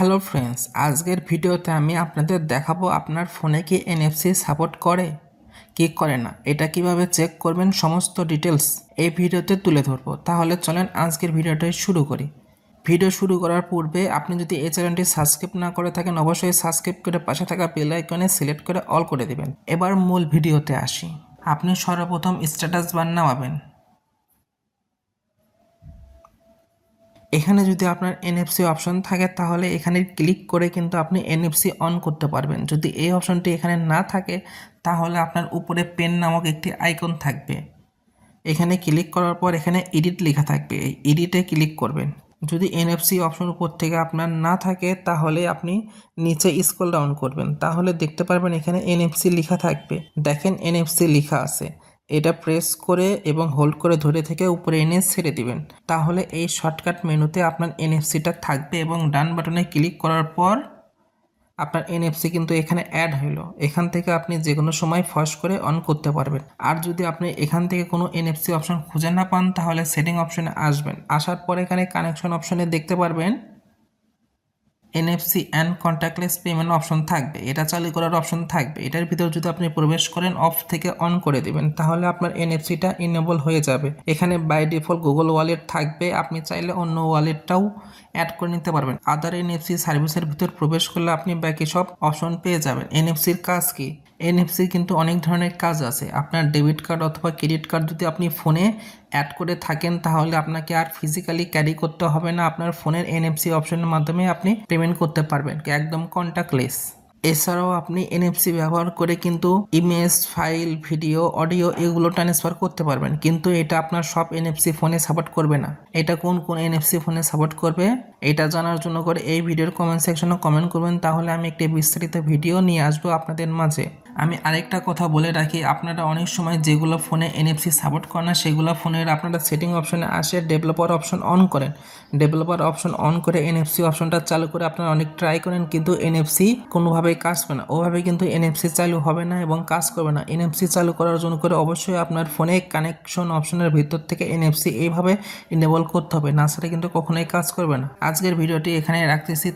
Hello friends, আজকের ভিডিওতে আমি আপনাদের দেখাবো আপনার ফোনে কি এনএফসি সাপোর্ট করে কি করে না, এটা কিভাবে চেক করবেন সমস্ত ডিটেলস এই ভিডিওতে তুলে ধরবো। তাহলে চলেন আজকের ভিডিওটা শুরু করি। ভিডিও শুরু করার পূর্বে আপনি যদি এই চ্যানেলটি সাবস্ক্রাইব না করে থাকেন অবশ্যই সাবস্ক্রাইব করে পাশে থাকা বেল আইকনে সিলেক্ট করে অল করে দিবেন। এবার মূল ভিডিওতে আসি। আপনি সর্বপ্রথম স্ট্যাটাস বার নামাবেন। এখানে যদি আপনার এনএফসি অপশন থাকে তাহলে এখানে ক্লিক করে কিন্তু আপনি এনএফসি অন করতে পারবেন। যদি এই অপশনটি এখানে না থাকে তাহলে আপনার উপরে পেন নামক একটি আইকন থাকবে, এখানে ক্লিক করার পর এখানে এডিট লেখা থাকবে, এই এডিটে ক্লিক করবেন। যদি এনএফসি অপশন উপর থেকে আপনার না থাকে তাহলে আপনি নিচে স্ক্রল ডাউন করবেন, তাহলে দেখতে পারবেন এখানে এনএফসি লেখা থাকবে। দেখেন এনএফসি লেখা আছে, এটা প্রেস করে এবং হোল্ড করে ধরে থেকে উপরে এনে ছেড়ে দিবেন, তাহলে এই শর্টকাট মেনুতে আপনার এনএফসিটা থাকবে এবং ডান বাটনে ক্লিক করার পর আপনার এনএফসি কিন্তু এখানে অ্যাড হলো। এখান থেকে আপনি যে কোনো সময় ফস করে অন করতে পারবেন। আর যদি আপনি এখান থেকে কোনো এনএফসি অপশন খুঁজে না পান তাহলে সেটিং অপশনে আসবেন, আসার পর এখানে কানেকশন অপশনে দেখতে পারবেন NFC and contactless payment option থাকবে, এটা চালু করার অপশন থাকবে। এটার ভিতর যদি আপনি প্রবেশ করেন অফ থেকে অন করে দিবেন তাহলে আপনার এনএফসিটা ইনেবল হয়ে যাবে। এখানে বাই ডিফল্ট গুগল ওয়ালেট থাকবে, আপনি চাইলে অন্য ওয়ালেটটাও অ্যাড করে নিতে পারবেন। আদার এনএফসি সার্ভিসের ভিতর প্রবেশ করলে আপনি বাকি সব অপশন পেয়ে যাবেন। এনএফসির কাজ কি? এনএফসির কিন্তু অনেক ধরনের কাজ আছে। আপনার ডেবিট কার্ড অথবা ক্রেডিট কার্ড যদি আপনি ফোনে অ্যাড করে থাকেন তাহলে আপনাকে আর ফিজিক্যালি ক্যারি করতে হবে না, আপনার ফোনের এনএফসি অপশনের মাধ্যমে আপনি পেমেন্ট করতে পারবেন একদম কন্টাক্টলেস। এছাড়াও আপনি এনএফসি ব্যবহার করে কিন্তু ইমেজ, ফাইল, ভিডিও, অডিও এগুলো ট্রান্সফার করতে পারবেন, কিন্তু এটা আপনার সব এনএফসি ফোনে সাপোর্ট করবে না। এটা কোন কোন এনএফসি ফোনে সাপোর্ট করবে এটা জানার জন্য করে এই ভিডিওর কমেন্ট সেকশনে কমেন্ট করবেন, তাহলে আমি একটি বিস্তারিত ভিডিও নিয়ে আসবো আপনাদের মাঝে। আমি আরেকটা কথা বলে রাখি, আপনারা অনেক সময় যেগুলো ফোনে এনএফসি সাপোর্ট করে না সেগুলো ফোনের আপনারা সেটিং অপশনে আসে ডেভেলপার অপশন অন করেন, ডেভেলপার অপশন অন করে এনএফসি অপশনটা চালু করে আপনারা অনেক ট্রাই করেন কিন্তু এনএফসি কোনোভাবেই কাজ করে না, ওভাবে কিন্তু এনএফসি চালু হবে না এবং কাজ করবে না। এনএফসি চালু করার জন্য করে অবশ্যই আপনার ফোনে কানেকশন অপশনের ভিতর থেকে এনএফসি এইভাবে ইনেবল করতে হবে, না ছাড়া কিন্তু কখনোই কাজ করবে না। আজকের ভিডিওটি এখানে রাখতেছি।